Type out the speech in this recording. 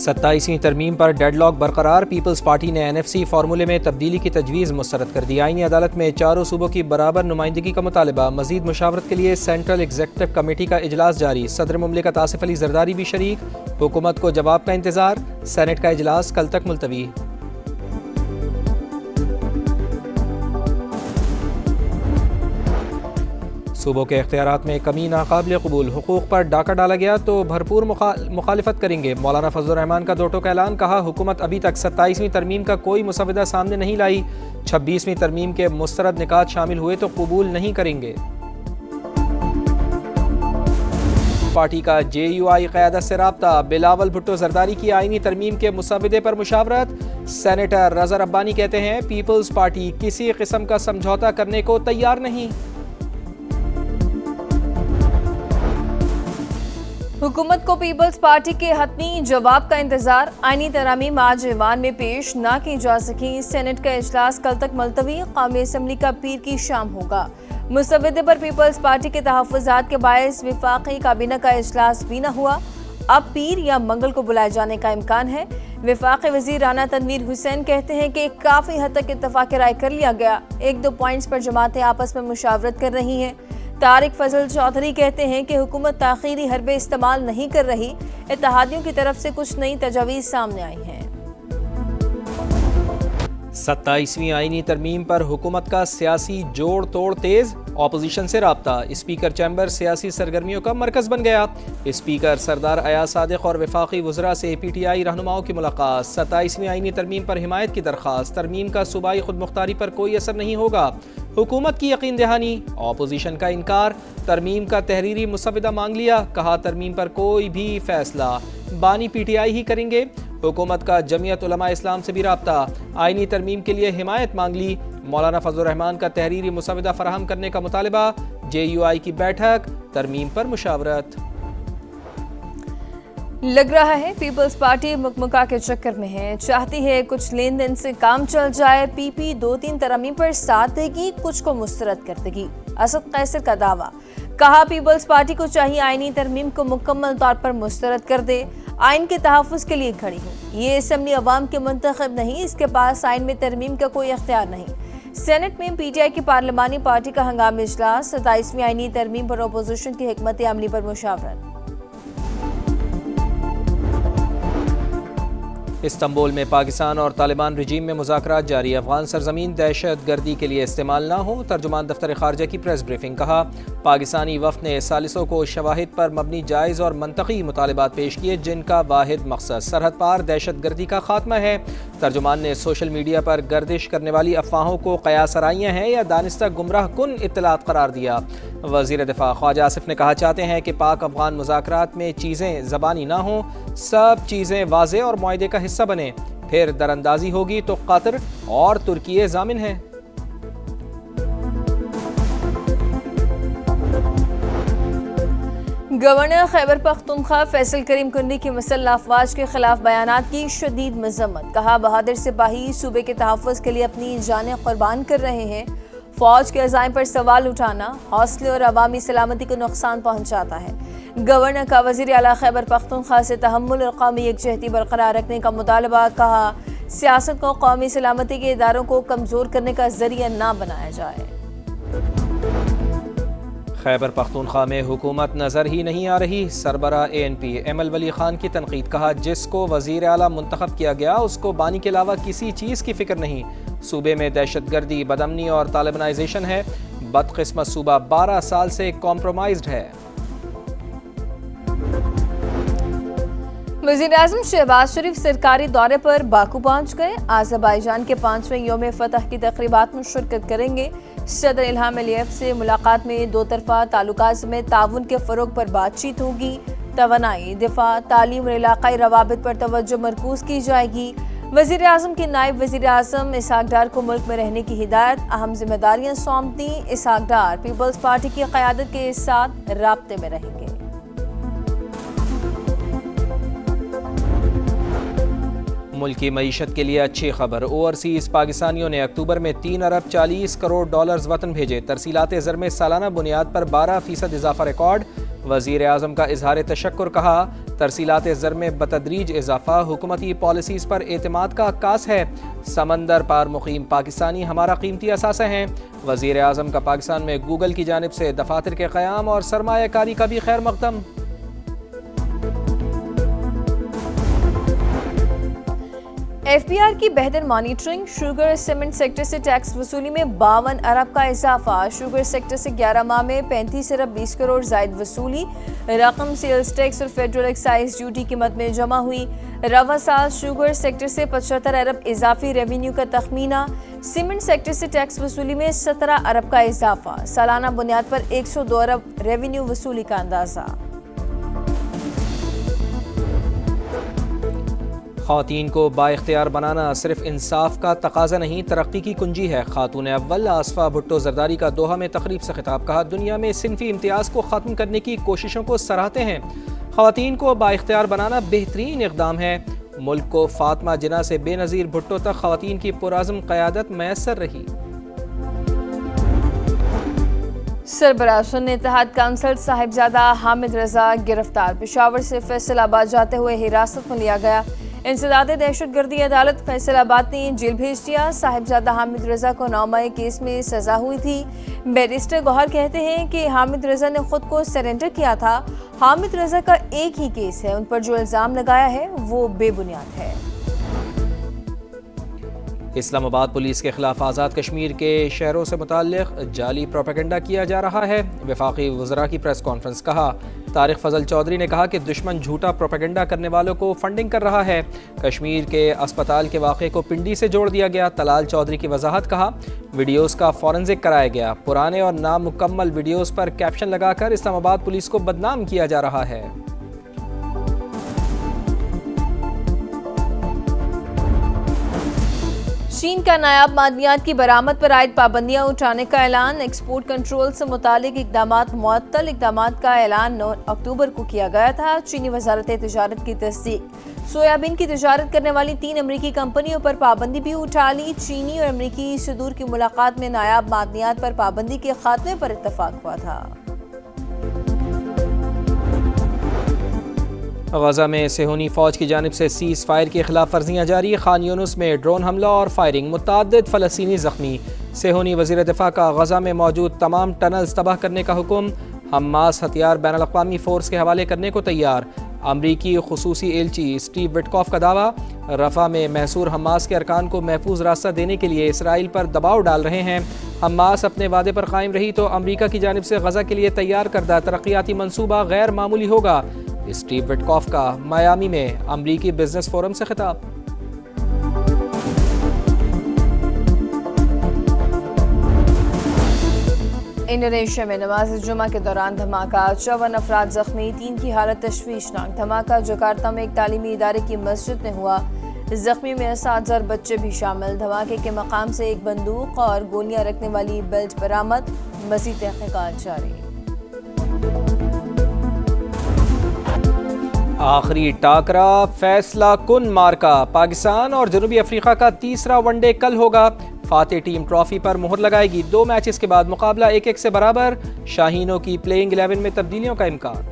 27ویں ترمیم پر dead lock برقرار، Peoples party نے NFC فارمولے میں تبدیلی کی تجویز مسترد کر دی۔ آئینی عدالت میں چاروں صوبوں کی برابر نمائندگی کا مطالبہ، مزید مشاورت کے لیے سینٹرل ایگزیکٹو کمیٹی کا اجلاس جاری، صدر مملکت آصف علی زرداری بھی شریک، حکومت کو جواب کا انتظار، سینٹ کا اجلاس کل تک ملتوی۔ صوبوں کے اختیارات میں کمی ناقابل قبول، حقوق پر ڈاکہ ڈالا گیا تو بھرپور مخالفت کریں گے، مولانا فضل الرحمان کا دو ٹوک اعلان، کہا حکومت ابھی تک 27ویں ترمیم کا کوئی مسودہ سامنے نہیں لائی، 26ویں ترمیم کے مسترد نکات شامل ہوئے تو قبول نہیں کریں گے۔ پارٹی کا JUI قیادت سے رابطہ، بلاول بھٹو زرداری کی آئینی ترمیم کے مسودے پر مشاورت، سینیٹر رضا ربانی کہتے ہیں پیپلز پارٹی کسی قسم کا سمجھوتہ کرنے کو تیار نہیں۔ حکومت کو پیپلز پارٹی کے حتمی جواب کا انتظار، آئینی ترامیم آج ایوان میں پیش نہ کی جا سکیں، سینٹ کا اجلاس کل تک ملتوی، قومی اسمبلی کا پیر کی شام ہوگا۔ مسودے پر پیپلز پارٹی کے تحفظات کے باعث وفاقی کابینہ کا اجلاس بھی نہ ہوا، اب پیر یا منگل کو بلائے جانے کا امکان ہے۔ وفاقی وزیر رانا تنویر حسین کہتے ہیں کہ کافی حد تک اتفاق رائے کر لیا گیا، ایک دو پوائنٹس پر جماعتیں آپس میں مشاورت کر رہی ہیں۔ طارق فضل چودھری کہتے ہیں کہ حکومت تاخیری حربے استعمال نہیں کر رہی، اتحادیوں کی طرف سے کچھ نئی تجاویز سامنے آئی ہیں۔ 27ویں آئینی ترمیم پر حکومت کا سیاسی جوڑ توڑ تیز، اپوزیشن سے رابطہ، اسپیکر چیمبر سیاسی سرگرمیوں کا مرکز بن گیا، اسپیکر سردار ایاز صادق اور وفاقی وزراء سے PTI رہنماؤں کی ملاقات، 27ویں آئینی ترمیم پر حمایت کی درخواست، ترمیم کا صوبائی خود مختاری پر کوئی اثر نہیں ہوگا، حکومت کی یقین دہانی، اپوزیشن کا انکار، ترمیم کا تحریری مسودہ مانگ لیا، کہا ترمیم پر کوئی بھی فیصلہ بانی PTI ہی کریں گے، حکومت کا جمعیت علماء اسلام سے بھی رابطہ، آئینی ترمیم کے لیے حمایت مانگ لی، مولانا فضل الرحمان کا تحریری مسودہ فراہم کرنے کا مطالبہ، JUI کی بیٹھک، ترمیم پر مشاورت۔ لگ رہا ہے پیپلز پارٹی مکمکا کے چکر میں ہے، چاہتی ہے کچھ لین دین سے کام چل جائے، PP 2-3 ترامیم پر ساتھ دے گی، کچھ کو مسترد کر دے گی، اسد قیصر کا دعویٰ، کہا پیپلز پارٹی کو چاہیے آئینی ترمیم کو مکمل طور پر مسترد کر دے، آئین کے تحفظ کے لیے کھڑی ہو، یہ اسمبلی عوام کے منتخب نہیں، اس کے پاس آئین میں ترمیم کا کوئی اختیار نہیں۔ سینٹ میں PTI کی پارلیمانی پارٹی کا ہنگامی اجلاس، 27ویں آئینی ترمیم پر اپوزیشن کی حکمت عملی پر مشاورت۔ استنبول میں پاکستان اور طالبان رجیم میں مذاکرات جاری، افغان سرزمین دہشت گردی کے لیے استعمال نہ ہو، ترجمان دفتر خارجہ کی پریس بریفنگ، کہا پاکستانی وفد نے ثالثوں کو شواہد پر مبنی جائز اور منطقی مطالبات پیش کیے جن کا واحد مقصد سرحد پار دہشت گردی کا خاتمہ ہے۔ ترجمان نے سوشل میڈیا پر گردش کرنے والی افواہوں کو قیاس آرائیاں ہیں یا دانستہ گمراہ کن اطلاعات قرار دیا۔ وزیر دفاع خواجہ آصف نے کہا چاہتے ہیں کہ پاک افغان مذاکرات میں چیزیں زبانی نہ ہوں، سب چیزیں واضح اور معاہدے کا حصہ بنے، پھر دراندازی ہوگی تو قطر اور ترکیے ضامن ہیں۔ گورنر خیبر پختونخوا فیصل کریم کنڈی کی مسلح افواج کے خلاف بیانات کی شدید مذمت، کہا بہادر سپاہی صوبے کے تحفظ کے لیے اپنی جانیں قربان کر رہے ہیں، فوج کے عزائم پر سوال اٹھانا حوصلے اور عوامی سلامتی کو نقصان پہنچاتا ہے۔ گورنر کا وزیر اعلیٰ خیبر پختونخوا سے تحمل اور قومی یکجہتی برقرار رکھنے کا مطالبہ، کہا سیاست کو قومی سلامتی کے اداروں کو کمزور کرنے کا ذریعہ نہ بنایا جائے۔ خیبر پختونخوا میں حکومت نظر ہی نہیں آ رہی، سربراہ ANP ایمل ولی خان کی تنقید، کہا جس کو وزیر اعلیٰ منتخب کیا گیا اس کو بانی کے علاوہ کسی چیز کی فکر نہیں، صوبے میں دہشت گردی، بدامنی اور طالبانائزیشن ہے، بدقسمت صوبہ 12 سال سے کمپرومائزڈ ہے۔ وزیر اعظم شہباز شریف سرکاری دورے پر باکو پہنچ گئے، آذربائیجان کے 5ویں یوم فتح کی تقریبات میں شرکت کریں گے، صدر الہام علیف سے ملاقات میں دو طرفہ تعلقات میں تعاون کے فروغ پر بات چیت ہوگی، توانائی، دفاع، تعلیم اور علاقائی روابط پر توجہ مرکوز کی جائے گی۔ وزیر اعظم کی نائب وزیر اعظم اسحاق ڈار کو ملک میں رہنے کی ہدایت، اہم ذمہ داریاں سونپ دیں، اسحاق ڈار پیپلز پارٹی کی قیادت کے ساتھ رابطے میں رہیں گے۔ ملکی معیشت کے لیے اچھی خبر، اوورسیز پاکستانیوں نے اکتوبر میں 3 ارب 40 کروڑ ڈالرز وطن بھیجے، ترسیلات زر میں سالانہ بنیاد پر 12% اضافہ ریکارڈ، وزیر اعظم کا اظہار تشکر، کہا ترسیلات زر میں بتدریج اضافہ حکومتی پالیسیز پر اعتماد کا عکاس ہے۔ سمندر پار مقیم پاکستانی ہمارا قیمتی اثاثہ ہیں۔ وزیر اعظم کا پاکستان میں گوگل کی جانب سے دفاتر کے قیام اور سرمایہ کاری کا بھی خیر مقدم۔ ایف بی آر کی بہتر مانیٹرنگ، شوگر سیمنٹ سیکٹر سے ٹیکس وصولی میں 52 ارب کا اضافہ، شوگر سیکٹر سے 11 ماہ میں 35 ارب 20 کروڑ زائد وصولی، رقم سیلز ٹیکس اور فیڈرل ایکسائز ڈیوٹی کی مد میں جمع ہوئی۔ رواں سال شوگر سیکٹر سے 75 ارب اضافی ریونیو کا تخمینہ، سیمنٹ سیکٹر سے ٹیکس وصولی میں 17 ارب کا اضافہ، سالانہ بنیاد پر 102 ارب ریونیو وصولی کا اندازہ۔ خواتین کو بااختیار بنانا صرف انصاف کا تقاضا نہیں، ترقی کی کنجی ہے۔ خاتون اول آصفہ بھٹو زرداری کا دوحہ میں تقریب سے خطاب، کہا دنیا میں صنفی امتیاز کو ختم کرنے کی کوششوں کو سراہتے ہیں۔ خواتین کو بااختیار بنانا بہترین اقدام ہے۔ ملک کو فاطمہ جناح سے بے نظیر بھٹو تک خواتین کی پرعزم قیادت میسر رہی۔ سربراہ سن اتحاد کونسل صاحبزادہ حامد رضا گرفتار، پشاور سے فیصل آباد جاتے ہوئے حراست میں لیا گیا۔ انسداد دہشت گردی عدالت فیصل آباد نے جیل بھیج دیا۔ صاحبزادہ حامد رضا کو 9 مئی کیس میں سزا ہوئی تھی۔ بیرسٹر گوہر کہتے ہیں کہ حامد رضا نے خود کو سرنڈر کیا تھا۔ حامد رضا کا ایک ہی کیس ہے، ان پر جو الزام لگایا ہے وہ بے بنیاد ہے۔ اسلام آباد پولیس کے خلاف آزاد کشمیر کے شہروں سے متعلق جعلی پروپیگنڈا کیا جا رہا ہے۔ وفاقی وزراء کی پریس کانفرنس، کہا طارق فضل چودھری نے کہا کہ دشمن جھوٹا پروپیگنڈا کرنے والوں کو فنڈنگ کر رہا ہے۔ کشمیر کے اسپتال کے واقعے کو پنڈی سے جوڑ دیا گیا۔ طلال چودھری کی وضاحت، کہا ویڈیوز کا فورنزک کرایا گیا، پرانے اور نامکمل ویڈیوز پر کیپشن لگا کر اسلام آباد پولیس کو بدنام کیا جا رہا ہے۔ چین کا نایاب معدنیات کی برآمد پر عائد پابندیاں اٹھانے کا اعلان، ایکسپورٹ کنٹرول سے متعلق اقدامات معطل۔ اقدامات کا اعلان 9 اکتوبر کو کیا گیا تھا۔ چینی وزارت تجارت کی تصدیق، سویابین کی تجارت کرنے والی 3 امریکی کمپنیوں پر پابندی بھی اٹھا لی۔ چینی اور امریکی صدور کی ملاقات میں نایاب معدنیات پر پابندی کے خاتمے پر اتفاق ہوا تھا۔ غزہ میں صہیونی فوج کی جانب سے سیز فائر کی خلاف ورزیاں جاری، خان یونس میں ڈرون حملہ اور فائرنگ، متعدد فلسطینی زخمی۔ صہیونی وزیر دفاع کا غزہ میں موجود تمام ٹنلز تباہ کرنے کا حکم، حماس ہتھیار بین الاقوامی فورس کے حوالے کرنے کو تیار۔ امریکی خصوصی ایلچی اسٹیو وٹکوف کا دعویٰ، رفح میں محصور حماس کے ارکان کو محفوظ راستہ دینے کے لیے اسرائیل پر دباؤ ڈال رہے ہیں۔ حماس اپنے وعدے پر قائم رہی تو امریکہ کی جانب سے غزہ کے لیے تیار کردہ ترقیاتی منصوبہ غیر معمولی ہوگا۔ اسٹیو وٹکوف کا میامی میں امریکی بزنس فورم سے خطاب۔ انڈونیشیا میں نماز جمعہ کے دوران دھماکہ، 54 افراد زخمی، 3 کی حالت تشویشناک۔ دھماکہ جکارتا میں ایک تعلیمی ادارے کی مسجد میں ہوا، زخمی میں اساتذہ اور بچے بھی شامل۔ دھماکے کے مقام سے ایک بندوق اور گولیاں رکھنے والی بیلٹ برآمد، مزید تحقیقات جاری۔ آخری ٹاکرا فیصلہ کن مارکا، پاکستان اور جنوبی افریقہ کا تیسرا ون ڈے کل ہوگا۔ فاتح ٹیم ٹرافی پر مہر لگائے گی۔ 2 میچز کے بعد مقابلہ 1-1 سے برابر، شاہینوں کی پلینگ 11 میں تبدیلیوں کا امکان۔